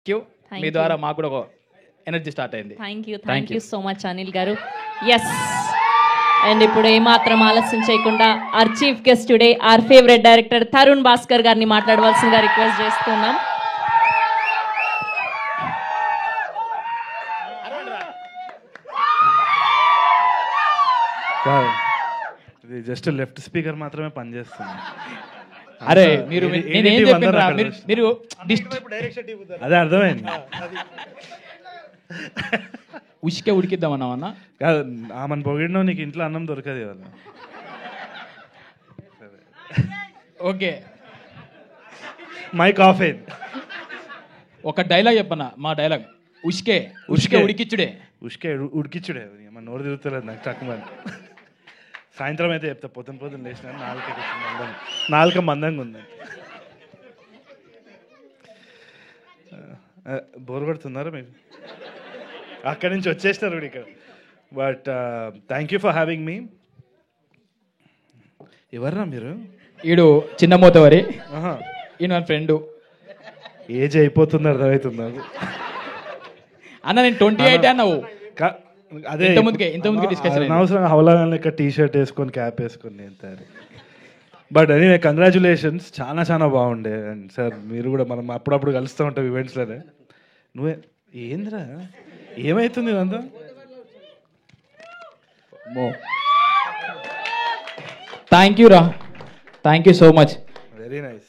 Queue మీ ద్వారా మాకు కూడా ఒక ఎనర్జీ స్టార్ట్ అయింది. Thank you so much Anil garu. Yes, and ఇప్పుడు ఏమాత్రం ఆలస్యం చేయకుండా our chief guest today our favourite director Tarun Bhaskar గారిని మాట్లాడవలసిందిగా రిక్వెస్ట్ చేస్తున్నాం. ఇది జస్ట్ లెఫ్ట్ స్పీకర్ మాత్రమే పనిచేస్తుంది. అరే మీరు నేనేం చెప్పినరా మీరు అదే అర్థమైంది. ఉష్కే ఉడికిద్దామన్నావన్నా కాదు, ఆమెను పొగిడినో నీకు ఇంట్లో అన్నం దొరకదు ఇవాళ. ఓకే, మైక్ ఆఫ్ అయింది. ఒక డైలాగ్ చెప్పన్నా, మా డైలాగ్ ఉష్కే ఉష్కే ఉడికిచ్చుడే. ఉష్కే ఉడికిచ్చుడే. మన నోరు తిరుగుతలేదు నాకు తక్కువ. సాయంత్రం అయితే చెప్తా, పొద్దున లేచిన నాలుక మందంగా ఉంది. బోర్ కొడుతున్నారా మీరు? అక్కడి నుంచి వచ్చేసినారు కూడా ఇక్కడ. But thank you for having me. ఎవర్రా మీరు? ఈడు చిన్న మోతవరి, ఈయన మన ఫ్రెండ్. ఏజ్ అయిపోతుంది, అర్థమవుతుంది నాకు. అన్న నేను 28 అన్నావు. అదే ఇంతకుముందుకే డిస్కషన్ అనవసరంగా హౌలాగా లెక్క టీ షర్ట్ వేసుకొని క్యాప్ వేసుకొని నేను. బట్ ఎనీవే కంగ్రాచులేషన్స్, చాలా చాలా బాగుండే. అండ్ సార్ మీరు కూడా మనం అప్పుడప్పుడు కలుస్తూ ఉంటాం ఈవెంట్స్లోనే. నువ్వే ఏంద్రా ఏమవుతుంది ఇదంతా? థ్యాంక్ యూ రా, thank you so much. Very nice.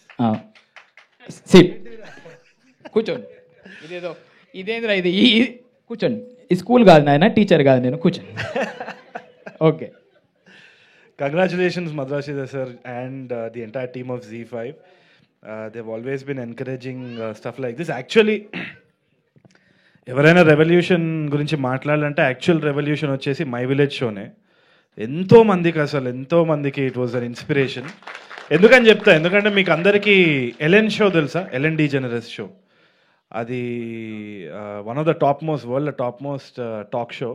SIT, కూర్చోండి. ఇదేంద్రా ఇది? కూర్చోండి. ఈ స్కూల్ కాదు నాయన, టీచర్ కాదు నేను. కూర్చోండి. Okay, congratulations Madhura sir and the entire team of Z5. They've always been encouraging stuff like this. Actually, ఎవరైనా రెవల్యూషన్ గురించి మాట్లాడాలంటే యాక్చువల్ రెవల్యూషన్ వచ్చేసి మై విలేజ్ షోనే. ఎంతో మందికి ఇట్ వాజ్ అన్ ఇన్స్పిరేషన్. ఎందుకని చెప్తా, ఎందుకంటే మీకు అందరికీ ఎలెన్ షో తెలుసా? Ellen DeGeneres show. అది one of the world top most talk show.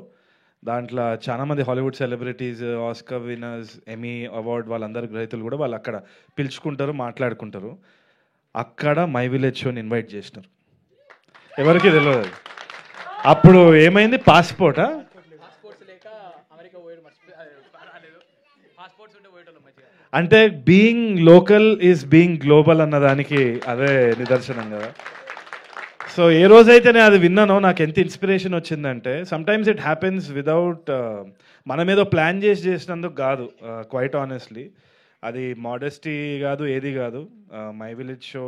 దాంట్లో చాలామంది Hollywood celebrities, Oscar winners, Emmy award వాళ్ళందరి గ్రహీతలు కూడా వాళ్ళు అక్కడ పిలుచుకుంటారు, మాట్లాడుకుంటారు. అక్కడ మై విలేజ్ షోని ఇన్వైట్ చేసినారు. ఎవరికి తెలియదు. అప్పుడు ఏమైంది? పాస్పోర్టా? అంటే being local is being global అన్నదానికి అదే నిదర్శనం కదా. సో ఏ రోజైతే నేను అది విన్నానో నాకు ఎంత ఇన్స్పిరేషన్ వచ్చిందంటే, సమ్టైమ్స్ ఇట్ హ్యాపెన్స్ విదౌట్ మనం ఏదో ప్లాన్ చేసినందుకు కాదు. క్వైట్ ఆనెస్ట్లీ అది మోడెస్టీ కాదు, ఏది కాదు. మై విలేజ్ షో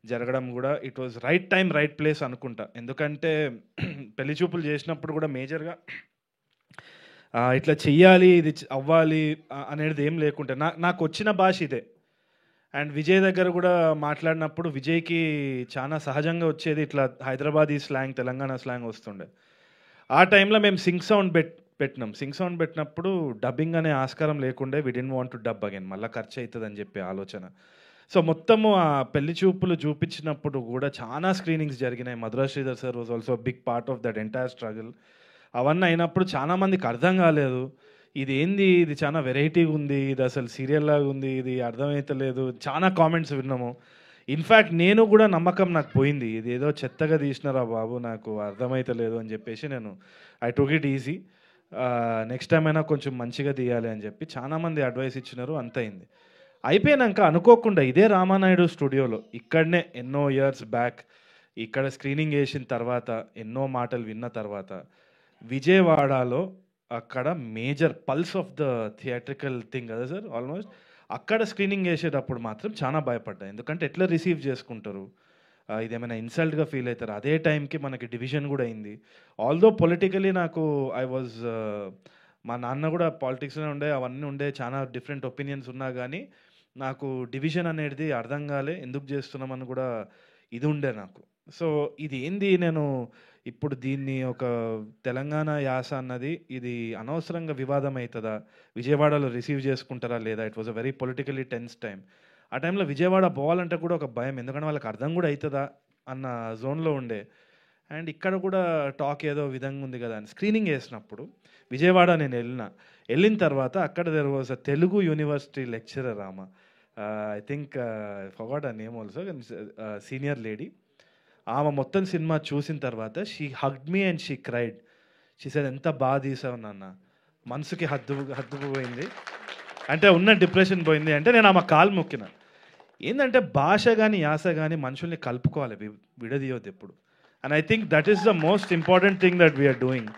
జరగడం కూడా it was right time right place అనుకుంటా. ఎందుకంటే పెళ్లి చూపులు చేసినప్పుడు కూడా మేజర్గా ఇట్లా చెయ్యాలి, ఇది అవ్వాలి అనేది ఏం లేకుంటే నాకు వచ్చిన భాష ఇదే. అండ్ విజయ్ దగ్గర కూడా మాట్లాడినప్పుడు విజయ్కి చాలా సహజంగా వచ్చేది ఇట్లా హైదరాబాదీ స్లాంగ్, తెలంగాణ స్లాంగ్ వస్తుండే. ఆ టైంలో మేము సింగ్ సౌండ్ పెట్టినాం. సింగ్ సౌండ్ పెట్టినప్పుడు డబ్బింగ్ అనే ఆస్కారం లేకుండే. We didn't want to dub again, మళ్ళీ ఖర్చు అవుతుంది అని చెప్పి ఆలోచన. సో మొత్తము ఆ పెళ్లి చూపులు చూపించినప్పుడు కూడా చాలా స్క్రీనింగ్స్ జరిగినాయి. Madhura Sridhar sir was also big part of that entire struggle. అవన్నీ అయినప్పుడు చాలామందికి అర్థం కాలేదు, ఇది ఏంది, ఇది చాలా వెరైటీగా ఉంది, ఇది అసలు సీరియల్ లాగా ఉంది, ఇది అర్థమవుతలేదు. చాలా కామెంట్స్ విన్నాము. ఇన్ఫ్యాక్ట్ నేను కూడా నమ్మకం నాకు పోయింది, ఇది ఏదో చెత్తగా తీసినారా బాబు, నాకు అర్థమవుతలేదు అని చెప్పేసి నేను I took it easy. Next time అయినా కొంచెం మంచిగా తీయాలి అని చెప్పి చాలామంది అడ్వైస్ ఇచ్చినారు. అంత అయింది. అయిపోయినాక అనుకోకుండా ఇదే రామానాయుడు స్టూడియోలో ఇక్కడనే ఎన్నో ఇయర్స్ బ్యాక్ ఇక్కడ స్క్రీనింగ్ వేసిన తర్వాత ఎన్నో మాటలు విన్న తర్వాత విజయవాడలో అక్కడ major pulse of the theatrical thing కదా సార్, ఆల్మోస్ట్ అక్కడ స్క్రీనింగ్ వేసేటప్పుడు మాత్రం చాలా భయపడ్డా. ఎందుకంటే ఎట్లా రిసీవ్ చేసుకుంటారు, ఇదేమైనా ఇన్సల్ట్గా ఫీల్ అవుతారు. అదే టైంకి మనకి డివిజన్ కూడా అయింది. ఆల్దో పొలిటికలీ నాకు మా నాన్న కూడా పాలిటిక్స్లో ఉండే, అవన్నీ ఉండే, చాలా డిఫరెంట్ ఒపీనియన్స్ ఉన్నా కానీ నాకు డివిజన్ అనేది అర్థం కాలే, ఎందుకు చేస్తున్నామని కూడా ఇది ఉండే నాకు. సో ఇది ఏంది, నేను ఇప్పుడు దీన్ని ఒక తెలంగాణ యాస అన్నది ఇది అనవసరంగా వివాదం అవుతుందా, విజయవాడలో రిసీవ్ చేసుకుంటారా లేదా? It was a very politically tense time. ఆ టైంలో విజయవాడ పోవాలంటే కూడా ఒక భయం, ఎందుకంటే వాళ్ళకి అర్థం కూడా అవుతుందా అన్న జోన్లో ఉండే. అండ్ ఇక్కడ కూడా టాక్ ఏదో విధంగా ఉంది కదా అని స్క్రీనింగ్ వేసినప్పుడు విజయవాడ నేను వెళ్ళిన తర్వాత అక్కడ there was a Telugu university lecturer. I think forgot a name also, senior lady. ఆమె మొత్తం సినిమా చూసిన తర్వాత she hugged me and she cried. She said ఎంత బాగా తీసావు నాన్న, మనసుకి హద్దు పోయింది అంటే, ఉన్న డిప్రెషన్ పోయింది అంటే నేను ఆమె కాలు మొక్కిన. ఏంటంటే భాష కానీ యాస కానీ మనుషుల్ని కలుపుకోవాలి, విడదీయొద్దు ఎప్పుడు. And I think that is the most important thing that we are doing.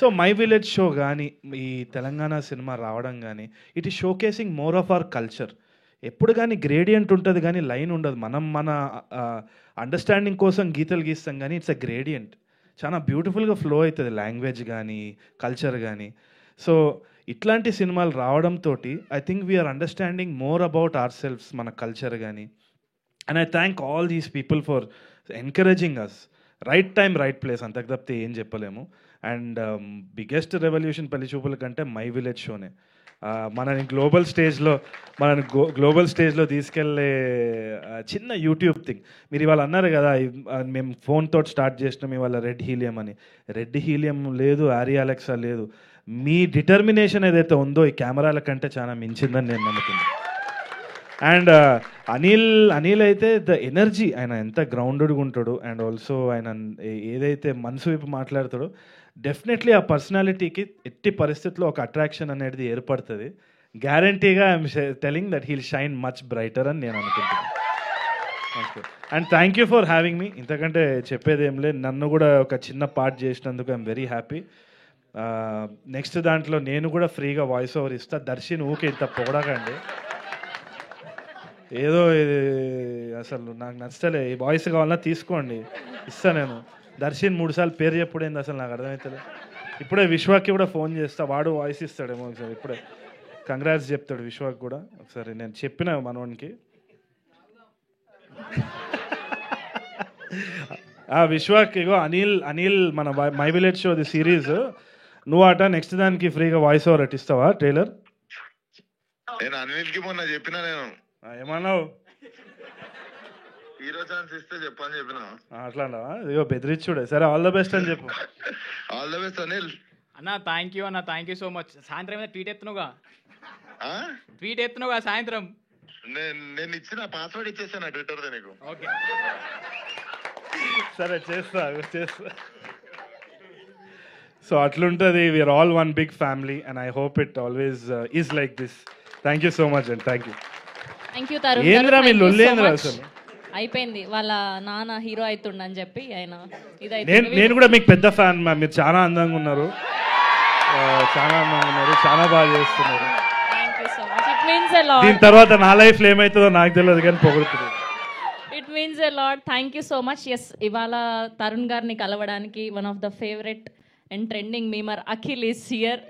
So my village show కానీ ఈ తెలంగాణ సినిమా రావడం కానీ it is showcasing more of our culture. ఎప్పుడు కానీ గ్రేడియంట్ ఉంటుంది కానీ లైన్ ఉండదు. మనం మన అండర్స్టాండింగ్ కోసం గీతలు గీస్తాం కానీ ఇట్స్ అ గ్రేడియంట్. చాలా బ్యూటిఫుల్గా ఫ్లో అవుతుంది లాంగ్వేజ్ కానీ కల్చర్ కానీ. సో ఇట్లాంటి సినిమాలు రావడంతో I think we are understanding more about our selfs, మన కల్చర్ కానీ. And I thank all these people for encouraging us. Right time right place, అంతకు తప్పితే ఏం చెప్పలేము. అండ్ బిగ్గెస్ట్ రెవల్యూషన్ పెళ్లి చూపుల కంటే మై విలేజ్ షోనే మనని గ్లోబల్ స్టేజ్లో తీసుకెళ్లే చిన్న యూట్యూబ్ థింగ్. మీరు ఇవాళ అన్నారు కదా మేము ఫోన్తో స్టార్ట్ చేసినాం ఇవాళ రెడ్ హీలియం అని. రెడ్ హీలియం లేదు, ఆరి అలెక్సా లేదు. మీ డిటర్మినేషన్ ఏదైతే ఉందో ఈ కెమెరాల కంటే చాలా మించిందని నేను నమ్ముతున్నాను. అండ్ అనిల్ అయితే ద ఎనర్జీ, ఆయన ఎంత గ్రౌండెడ్గా ఉంటాడు అండ్ ఆల్సో ఆయన ఏదైతే మనసు వైపు మాట్లాడతాడో డెఫినెట్లీ ఆ పర్సనాలిటీకి ఎట్టి పరిస్థితుల్లో ఒక అట్రాక్షన్ అనేది ఏర్పడుతుంది. గ్యారంటీగా I'm telling that heal shine much brighter అని నేను అనుకుంటున్నాను. And thank you for having me. ఇంతకంటే చెప్పేది ఏం లేదు. నన్ను కూడా ఒక చిన్న పార్ట్ చేసినందుకు ఐఎమ్ వెరీ హ్యాపీ. నెక్స్ట్ దాంట్లో నేను కూడా ఫ్రీగా వాయిస్ ఓవర్ ఇస్తా. దర్శన్ ఊకే ఇంత పొగడకండి, ఏదో అసలు నాకు నచ్చలే. ఈ వాయిస్ కావాలన్నా తీసుకోండి, ఇస్తా నేను. దర్శన్ 3 సార్లు పేరు చెప్పుడేంది అసలు నాకు అర్థమవుతుంది. ఇప్పుడే విశ్వాకి కూడా ఫోన్ చేస్తా, వాడు వాయిస్ ఇస్తాడేమో ఒకసారి. ఇప్పుడే కంగ్రాట్స్ చెప్తాడు విశ్వాకి కూడా ఒకసారి. నేను చెప్పిన మనోనికి విశ్వాకి ఇగో అనిల్ మన my village show the series నువ్వు అట నెక్స్ట్ దానికి ఫ్రీగా వాయిస్ ఓవర్ అట్టిస్తావా ట్రైలర్? నేను అనిల్కి మొన్న చెప్పిన, నేను ఏమన్నావు? హీరో ఛాన్స్ ఇస్తే చెప్పని చెప్పిన. అట్లా ఇగో బెదిరించుడే. సరే ఆల్ ద బెస్ట్ అని చెప్పు. ఆల్ ద బెస్ట్ అనిల్ అన్న. థ్యాంక్ యూ అన్న, థ్యాంక్ యూ సో మచ్. సాయంత్రం మీద ట్వీట్ ఎత్తున్నావుగా సాయంత్రం. నేను ఇచ్చిన పాస్వర్డ్ ఇచ్చేసాను ట్విట్టర్ నీకు. ఓకే సరే చేస్తా. సో అట్లుంటుంది. We're all one big family and I hope it always is like this. Thank you so much and thank you. Thank you Tarun. ఏంద్రా మీ లొల్లేంద్రా అసలు? అయిపోయింది, వాళ్ళ నాన్న హీరో అవుతుండని చెప్పి ఆయన నేను కూడా మీకు పెద్ద ఫ్యాన్ మ్యామ్. మీరు చాలా అందంగా ఉన్నారు, చాలా బాగా చేస్తున్నారు. దీని తర్వాత నా లైఫ్ లో ఏమవుతుందో నాకు తెలియదు కానీ పొగుడుతుంది. It means a lot. Thank you so much. Yes, ఇవాళ తరుణ్ గారిని కలవడానికి one of the favourite and trending memer Akhil is here.